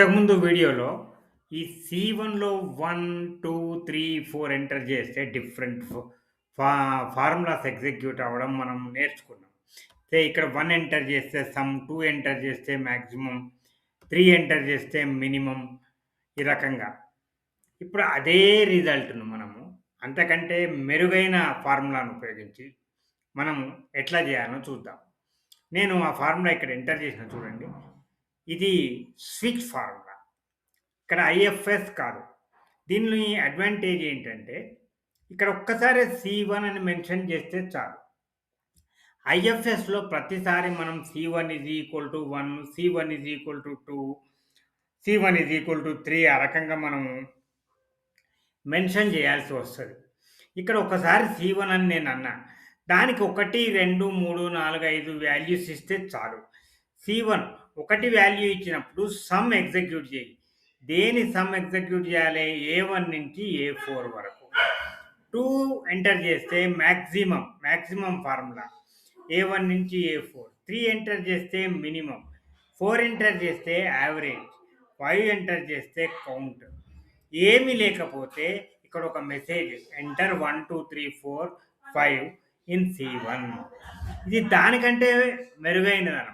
ఇంతకుముందు వీడియోలో ఈ సి1లో 1, 2, 3, 4 ఎంటర్ చేస్తే డిఫరెంట్ ఫార్ములాస్ ఎగ్జిక్యూట్ అవ్వడం మనం నేర్చుకున్నాం. ఇక్కడ 1 ఎంటర్ చేస్తే సమ్, 2 ఎంటర్ చేస్తే మాక్సిమం, 3 ఎంటర్ చేస్తే మినిమమ్ ఈ రకంగా. ఇప్పుడు అదే రిజల్ట్‌ను మనము అంతకంటే మెరుగైన ఫార్ములాను ఉపయోగించి మనము ఎట్లా చేయాలో చూద్దాం. నేను ఆ ఫార్ములా ఇక్కడ ఎంటర్ చేసినా చూడండి. ఇది స్విచ్ ఫార్ములా. ఇక్కడ ఐఎఫ్ఎస్ కాదు. దీని అడ్వాంటేజ్ ఏంటంటే, ఇక్కడ ఒక్కసారే సి1 అని మెన్షన్ చేస్తే చాలు. ఐఎఫ్ఎస్‌లో ప్రతిసారి మనం సి1 1, సి1 2, సి1 3 ఆ రకంగా మనము మెన్షన్ చేయాల్సి వస్తది. ఇక్కడ ఒకసారి సి1 అని నేనన్నా. దానికి 1, 2, 3, 4, 5 వాల్యూస్ ఇస్తే చాలు. సి1 ఒకటి వాల్యూ ఇచ్చినప్పుడు సమ్ ఎగ్జిక్యూట్ చేయి. దేని సమ్ ఎగ్జిక్యూట్ చేయాలి? ఏ1 నుంచి ఏ4 వరకు. 2 ఎంటర్ చేస్తే మాక్సిమం ఫార్ములా. ఏ1 నుంచి ఏ4. 3 ఎంటర్ చేస్తే మినిమమ్. 4 ఎంటర్ చేస్తే యావరేజ్. 5 ఎంటర్ చేస్తే కౌంట్. ఏమీ లేకపోతే ఇక్కడ ఒక మెసేజ్ ఎంటర్ 1, 2, 3, 4, 5 ఇన్ సి1. ఇది దానికంటే మెరుగైనదనమాట.